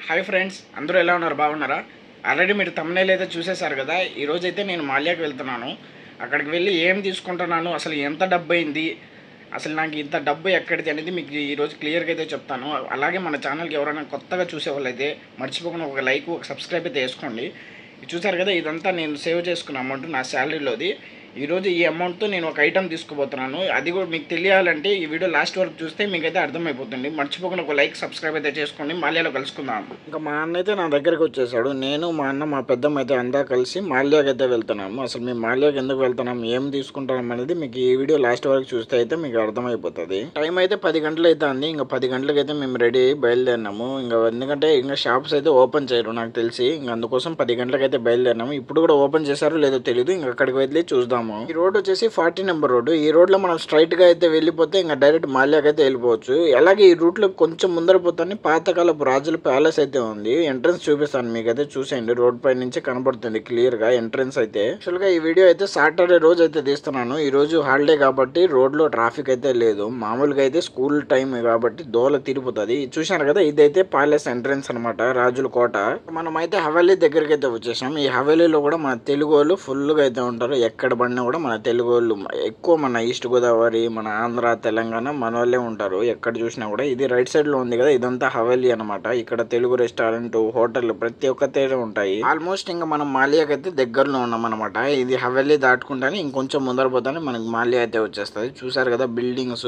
Hi friends, అందరూ ఎలా ఉన్నారు? బాగున్నారా? ఆల్రెడీ మీరు thumbnail అయితే చూసేశారు కదా. ఈరోజైతే నేను మాల్యాకి వెళ్తున్నాను. అక్కడికి వెళ్ళి ఏం తీసుకుంటున్నాను, అసలు ఎంత డబ్బు అయింది, అసలు నాకు ఇంత డబ్బు ఎక్కడిది అనేది మీకు ఈరోజు క్లియర్గా అయితే చెప్తాను. అలాగే మన ఛానల్కి ఎవరైనా కొత్తగా చూసేవాళ్ళు అయితే మర్చిపోకుండా ఒక లైక్, ఒక సబ్స్క్రైబ్ అయితే వేసుకోండి. చూసారు కదా, ఇదంతా నేను సేవ్ చేసుకున్న అమౌంట్ నా శాలరీలోది. ఈరోజు ఈ అమౌంట్తో నేను ఒక ఐటమ్ తీసుకోబోతున్నాను. అది కూడా మీకు తెలియాలంటే ఈ వీడియో లాస్ట్ వరకు చూస్తే మీకైతే అర్థమైపోతుంది. మర్చిపోకుండా ఒక లైక్, సబ్స్క్రైబ్ అయితే చేసుకోండి. మాల్యాలో కలుసుకుందాం. ఇంకా మా అన్న అయితే నా దగ్గరికి వచ్చేసాడు. నేను, మా అన్న, మా పెద్దమ్మ అయితే అంతా కలిసి మాల్యాకి అయితే వెళ్తున్నాము. అసలు మేము మాల్యాకి ఎందుకు వెళ్తున్నాం, ఏం తీసుకుంటాం అనేది మీకు ఈ వీడియో లాస్ట్ వరకు చూస్తే అయితే మీకు అర్థమైపోతుంది. టైం అయితే 10 గంటలు అయితే అంది. ఇంకా 10 గంటలకి అయితే మేము రెడీ బయలుదేరినాము. ఇంకా ఎందుకంటే ఇంకా షాప్స్ అయితే ఓపెన్ చేయరు నాకు తెలిసి. ఇంకా అందుకోసం 10 గంటలకు అయితే బయలుదేరినాము. ఇప్పుడు కూడా ఓపెన్ చేశారో లేదో తెలియదు. ఇంకా అక్కడికి వెళ్ళి చూద్దాము. ఈ రోడ్ వచ్చేసి 40 నెంబర్ రోడ్డు. ఈ రోడ్ లో మనం స్ట్రైట్ గా అయితే వెళ్ళిపోతే ఇంకా డైరెక్ట్ మాల్యాకి అయితే వెళ్ళిపోవచ్చు. అలాగే ఈ రూట్ లో కొంచెం ముందర పోతానే పాతకాలపు రాజుల ప్యాలెస్ అయితే ఉంది. ఎంట్రన్స్ చూపిస్తాను మీకైతే, చూసేయండి. రోడ్ పై నుంచి కనబడుతుంది క్లియర్ గా ఎంట్రన్స్ అయితే. యాక్చువల్ గా ఈ వీడియో అయితే సాటర్డే రోజు అయితే తీస్తున్నాను. ఈ రోజు హాలిడే కాబట్టి రోడ్ లో ట్రాఫిక్ అయితే లేదు. మామూలుగా అయితే స్కూల్ టైం కాబట్టి దోల తిరిగిపోతుంది. చూశారు కదా, ఇదైతే ప్యాలెస్ ఎంట్రన్స్ అనమాట, రాజుల కోట. మనం అయితే హవేలీ దగ్గరికి అయితే వచ్చేసాం. ఈ హవేలీలో కూడా మన తెలుగు వాళ్ళు ఫుల్ గా అయితే ఉంటారు. ఎక్కడ పడినా కూడా మన తెలుగు వాళ్ళు ఎక్కువ, మన ఈస్ట్ గోదావరి, మన ఆంధ్ర, తెలంగాణ మన వాళ్ళే ఉంటారు ఎక్కడ చూసినా కూడా. ఇది రైట్ సైడ్ లో ఉంది కదా, ఇదంతా హవేలీ అనమాట. ఇక్కడ తెలుగు రెస్టారెంట్, హోటల్ ప్రతి ఒక్కతే ఉంటాయి. ఆల్మోస్ట్ ఇంకా మనం మాల్యాకి అయితే దగ్గరలో ఉన్నాం అనమాట. ఇది హవేలీ దాటుకుంటానే ఇంకొంచెం ముందర పోతానే మనకి మాల్యా అయితే వచ్చేస్తుంది. చూసారు కదా బిల్డింగ్స్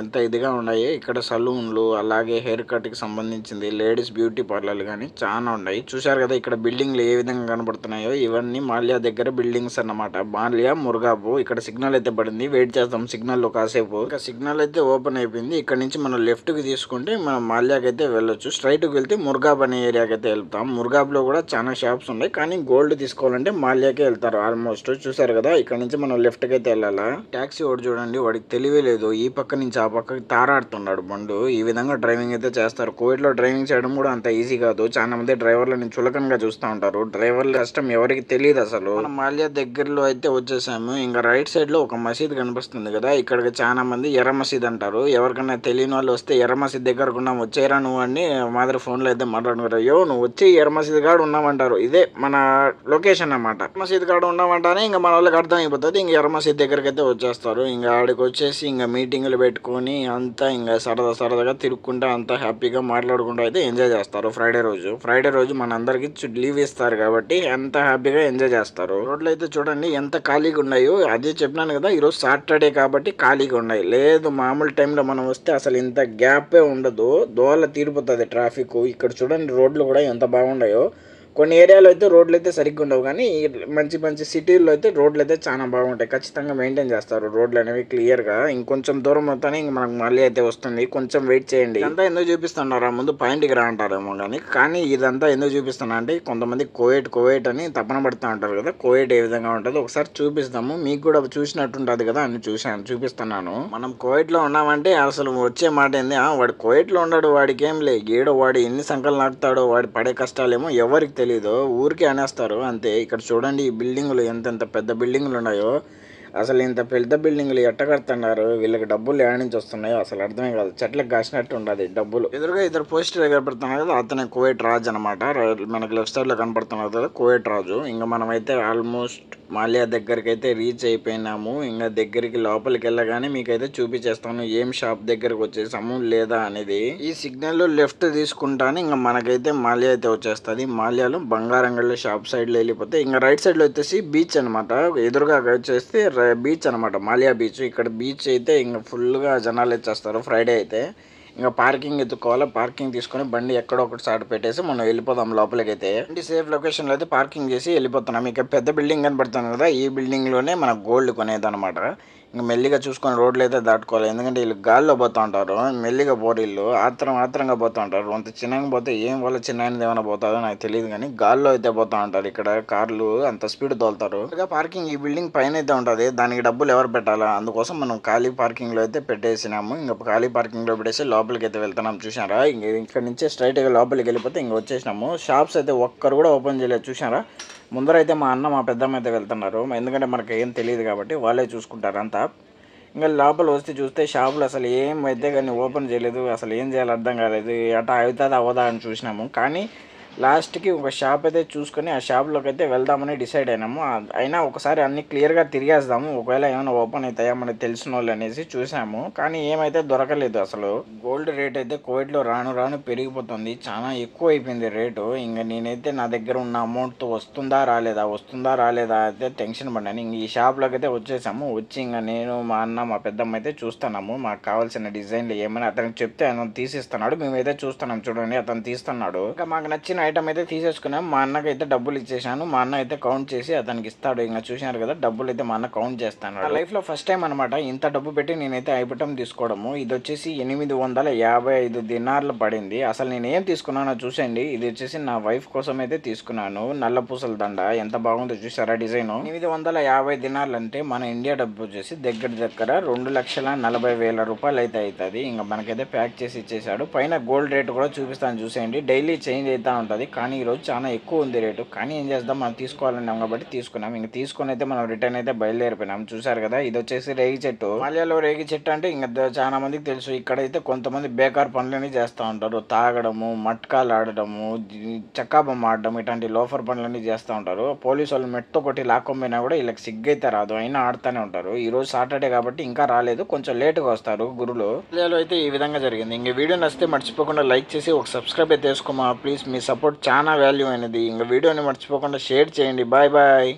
ఎంత ఇదిగా ఉన్నాయి. ఇక్కడ సలూన్లు, అలాగే హెయిర్ కట్ కి సంబంధించింది, లేడీస్ బ్యూటీ పార్లర్లు కానీ చాలా ఉన్నాయి. చూసారు కదా ఇక్కడ బిల్డింగ్లు ఏ విధంగా కనబడుతున్నాయో, ఇవన్నీ మాల్యా దగ్గర బిల్డింగ్స్ అన్నమాట. మాల్యా మురుగాపు. ఇక్కడ సిగ్నల్ అయితే పడింది, వెయిట్ చేస్తాం సిగ్నల్ లో కాసేపు. ఇంకా సిగ్నల్ అయితే ఓపెన్ అయిపోయింది. ఇక్కడ నుంచి మనం లెఫ్ట్ కి తీసుకుంటే మనం మాల్యాకి అయితే వెళ్ళొచ్చు. స్ట్రైట్ కి వెళ్తే మురుగాబ్ అనే ఏరియాకి అయితే వెళ్తాం. మురుగాబ్ లో కూడా చాలా షాప్స్ ఉన్నాయి, కానీ గోల్డ్ తీసుకోవాలంటే మాల్యాకే వెళ్తారు ఆల్మోస్ట్. చూసారు కదా, ఇక్కడ నుంచి మనం లెఫ్ట్ కి అయితే వెళ్ళాలా. టాక్సీ వాడు చూడండి, వాడికి తెలివే లేదు. ఈ పక్క నుంచి ఆ పక్కకి తారాడుతున్నాడు బండు. ఈ విధంగా డ్రైవింగ్ అయితే చేస్తారు. కోవిడ్ లో డ్రైవింగ్ చేయడం కూడా అంత ఈజీ కాదు. చాలా మంది డ్రైవర్లను చులకనగా చూస్తూ ఉంటారు. డ్రైవర్ల కష్టం ఎవరికి తెలియదు అసలు. మనం మాల్యా దగ్గరలో అయితే వచ్చేసాము. ఇంకా రైట్ సైడ్ లో ఒక మసీద్ కనిపిస్తుంది కదా, ఇక్కడికి చాలా మంది ఎర్ర మసీద్ అంటారు. ఎవరికైనా తెలియని వాళ్ళు వస్తే ఎర్ర మసీద్ దగ్గరకు ఉన్నాం, వచ్చేరా నువ్వు అని మాదిరి ఫోన్ లో అయితే మాట్లాడుకుంటారు. అయ్యో నువ్వు వచ్చి ఎర్ర మసీద్ కాడ ఉన్నామంటారు. ఇదే మన లొకేషన్ అన్నమాట. మసీద్ కాడ ఉన్నామంటానే ఇంకా మన వాళ్ళకి అర్థం అయిపోతుంది. ఇంకా ఎర్ర మసీద్ దగ్గరికి అయితే వచ్చేస్తారు. ఇంకా ఆడికి వచ్చేసి ఇంకా మీటింగ్లు పెట్టుకొని అంతా ఇంకా సరదాగా తిరుక్కుంటా అంతా హ్యాపీగా మాట్లాడుకుంటూ అయితే ఎంజాయ్ చేస్తారు. ఫ్రైడే రోజు మనందరికి లీవ్ ఇస్తారు కాబట్టి ఎంత హ్యాపీగా ఎంజాయ్ చేస్తారు. రోడ్లు అయితే చూడండి ఎంత ఖాళీగా ఉన్నాయో. అదే చెప్పినాను కదా, ఈరోజు సాటర్డే కాబట్టి ఖాళీగా ఉన్నాయి. లేదు మామూలు టైంలో మనం వస్తే అసలు ఇంత గ్యాపే ఉండదు, దోల తీరిపోతుంది ట్రాఫిక్. ఇక్కడ చూడండి రోడ్లు కూడా ఎంత బాగున్నాయో. కొన్ని ఏరియాలో అయితే రోడ్లు అయితే సరిగ్గా ఉండవు, కానీ మంచి సిటీల్లో అయితే రోడ్లు అయితే చాలా బాగుంటాయి. ఖచ్చితంగా మెయింటైన్ చేస్తారు రోడ్లు అనేవి క్లియర్గా. ఇంకొంచెం దూరం అవుతానే ఇంక మనకు మళ్ళీ అయితే వస్తుంది. కొంచెం వెయిట్ చేయండి. ఇదంతా ఎందుకు చూపిస్తున్నారా, ముందు పాయింట్కి రా అంటారేమో కానీ ఇదంతా ఎందుకు చూపిస్తున్నా అంటే కొంతమంది కోవిడ్ అని తపన పడుతూ ఉంటారు కదా. కోవిడ్ ఏ విధంగా ఉంటుంది ఒకసారి చూపిస్తాము, మీకు కూడా చూసినట్టుంటుంది కదా అని చూపిస్తున్నాను. మనం కోవిడ్లో ఉన్నామంటే అసలు వచ్చే మాట ఏంది, వాడు కోవిడ్లో ఉన్నాడు, వాడికి ఏం లే, ఏడో వాడు ఎన్ని సంకలు నాకుతాడో, వాడి పడే కష్టాలేమో ఎవరికి తెలీదు, ఊరికే అనేస్తారు అంతే. ఇక్కడ చూడండి ఈ బిల్డింగులు ఎంత పెద్ద బిల్డింగులు ఉన్నాయో. అసలు ఇంత పెద్ద బిల్డింగులు ఎట్ట కడుతున్నారు, వీళ్ళకి డబ్బులు ఏడ నుంచి వస్తున్నాయో అసలు అర్థమే కాదు. చెట్లకు కాసినట్టు ఉండదు డబ్బులు. ఎదురుగా ఇద్దరు పోస్టర్ కనపడుతున్నారు కదా, అతనే కువైట్ రాజు అనమాట. మనకి లెఫ్ట్ సైడ్ లో కనపడుతున్నారు కదా కువైట్ రాజు. ఇంకా మనం అయితే ఆల్మోస్ట్ మాల్యా దగ్గరికి అయితే రీచ్ అయిపోయినాము. ఇంకా దగ్గరికి లోపలికి వెళ్ళగానే మీకైతే చూపించేస్తాను ఏం షాప్ దగ్గరకు వచ్చేసాము లేదా అనేది. ఈ సిగ్నల్ లో లెఫ్ట్ తీసుకుంటాను ఇంకా మనకైతే మాల్యా అయితే వచ్చేస్తుంది. మాల్యాలో బంగారంగళ్ళ షాప్ సైడ్ లో వెళ్ళిపోతే ఇంకా రైట్ సైడ్ లో వచ్చేసి బీచ్ అనమాట. ఎదురుగా వచ్చేస్తే బీచ్ అనమాట, మాల్యా బీచ్. ఇక్కడ బీచ్ అయితే ఇంకా ఫుల్ గా జనాలు వచ్చేస్తారు ఫ్రైడే అయితే. ఇంకా పార్కింగ్ ఎత్తుకోవాలి, పార్కింగ్ తీసుకొని బండి ఎక్కడో ఒకటి సాట్ పెట్టేసి మనం వెళ్ళిపోదాం లోపలికి అయితే. బండి సేఫ్ లొకేషన్ లో అయితే పార్కింగ్ చేసి వెళ్ళిపోతున్నాం. ఇక పెద్ద బిల్డింగ్ కనబడుతుంది కదా, ఈ బిల్డింగ్ లోనే మన గోల్డ్ కొనేది అనమాట. ఇంకా మెల్లిగా చూసుకొని రోడ్లు అయితే దాటుకోవాలి, ఎందుకంటే వీళ్ళు గాల్లో పోతూ ఉంటారు. మెల్లిగా పోరు వీళ్ళు, ఆత్రంగా పోతూ ఉంటారు. అంత చిన్నగా పోతే ఏం వల్ల చిన్న ఏమైనా పోతుందో నాకు తెలియదు, కానీ గాల్లో అయితే పోతూ ఉంటారు. ఇక్కడ కార్లు అంత స్పీడ్ తోలుతారు. పార్కింగ్ ఈ బిల్డింగ్ పైన అయితే ఉంటుంది, దానికి డబ్బులు ఎవరు పెట్టాలా, అందుకోసం మనం ఖాళీ పార్కింగ్ లో అయితే పెట్టేసినాము. ఇంకా ఖాళీ పార్కింగ్ లో పెట్టేసి లోపలికి అయితే వెళ్తున్నాం. చూసారా, ఇక్కడ నుంచి స్ట్రైట్ గా లోపలికి వెళ్ళిపోతే ఇంక వచ్చేసినాము. షాప్స్ అయితే ఒక్కరు కూడా ఓపెన్ చేయలేదు. చూసారా, ముందరైతే మా అన్న మా పెద్దమ్మ అయితే వెళ్తున్నారు, ఎందుకంటే మనకి ఏం తెలియదు కాబట్టి వాళ్ళే చూసుకుంటారు అంతా. ఇంకా లోపల వస్తే చూస్తే షాపులు అసలు ఏం అయితే కానీ ఓపెన్ చేయలేదు, అసలు ఏం చేయాలో అర్థం కాలేదు. అటా అవుతుందా అవదా అని చూసినాము. కానీ లాస్ట్కి ఒక షాప్ అయితే చూసుకొని ఆ షాప్లోకి అయితే వెళ్దామని డిసైడ్ అయినాము. అయినా ఒకసారి అన్ని క్లియర్గా తిరిగేద్దాము, ఒకవేళ ఏమైనా ఓపెన్ అవుతాయా మనకి తెలిసిన వాళ్ళు అనేసి చూసాము. కానీ ఏమైతే దొరకలేదు. అసలు గోల్డ్ రేట్ అయితే కువైట్లో రాను రాను పెరిగిపోతుంది, చాలా ఎక్కువ అయిపోయింది రేటు. ఇంకా నేనైతే నా దగ్గర ఉన్న అమౌంట్తో వస్తుందా రాలేదా అయితే టెన్షన్ పడ్డాను. ఇంక ఈ షాప్లోకి అయితే వచ్చేసాము. వచ్చి ఇంకా నేను మా అన్న మా పెద్దమ్మ అయితే చూస్తున్నాము మాకు కావాల్సిన డిజైన్లు ఏమైనా అతనికి చెప్తే ఆయన తీసిస్తున్నాడు. మేమైతే చూస్తున్నాం, చూడండి అతను తీస్తున్నాడు. ఇంకా మాకు నచ్చిన ఐటమ్ అయితే తీసేసుకున్నాం. మా అన్నకి అయితే డబ్బులు ఇచ్చేసాను. మా అన్న అయితే కౌంట్ చేసి అతనికి ఇస్తాడు. ఇంకా చూసినారు కదా డబ్బులు అయితే మా అన్న కౌంట్ చేస్తాను. లైఫ్ లో ఫస్ట్ టైం అనమాట ఇంత డబ్బు పెట్టి నేనైతే ఐటమ్ తీసుకోవడము. ఇది వచ్చేసి 855 దినార్లు పడింది. అసలు నేను ఏం తీసుకున్నానో చూసండి. ఇది వచ్చేసి నా వైఫ్ కోసం అయితే తీసుకున్నాను. నల్ల పూసల దండ ఎంత బాగుందో చూసారా డిజైన్. 850 దినార్లు అంటే మన ఇండియా డబ్బు వచ్చేసి దగ్గర 2,40,000 రూపాయలు అయితే అవుతుంది. ఇంకా మనకైతే ప్యాక్ చేసి ఇచ్చేసాడు. పైన గోల్డ్ రేట్ కూడా చూపిస్తాను చూసేయండి. డైలీ చేంజ్ అవుతా ఉంటుంది, కానీ ఈరోజు చాలా ఎక్కువ ఉంది రేటు. కానీ ఏం చేద్దాం, మనం తీసుకోవాలన్నాం కాబట్టి తీసుకున్నాం. ఇంకా తీసుకొని అయితే మనం రిటర్న్ అయితే బయలుదేరిపోయినాం. చూసారు కదా ఇది వచ్చేసి రేగి చెట్టు. మాల్యాలో రేగి చెట్టు అంటే ఇంకా చాలా మందికి తెలుసు. ఇక్కడైతే కొంతమంది బేకార్ పనులని చేస్తూ ఉంటారు, తాగడము, మట్కాలు ఆడడము, చక్కా బొమ్మ ఆడడం, ఇట్లాంటి లోఫర్ పనులన్నీ చేస్తూ ఉంటారు. పోలీసు వాళ్ళు మెట్తో కొట్టి లాక్కొమ్మినా కూడా వీళ్ళకి సిగ్గైతే రాదు, అయినా ఆడుతూనే ఉంటారు. ఈ రోజు సాటర్డే కాబట్టి ఇంకా రాలేదు, కొంచెం లేటుగా వస్తారు గురులు. మాల్యాలో అయితే ఈ విధంగా జరిగింది. ఇంక వీడియో నచ్చితే మర్చిపోకుండా లైక్ చేసి ఒక సబ్స్క్రైబ్ అయితే చేసుకోమా ప్లీజ్. మీ సపోర్ట్ చాలా వాల్యూ అయినది. ఇంకా వీడియోని మర్చిపోకుండా షేర్ చేయండి. Bye bye.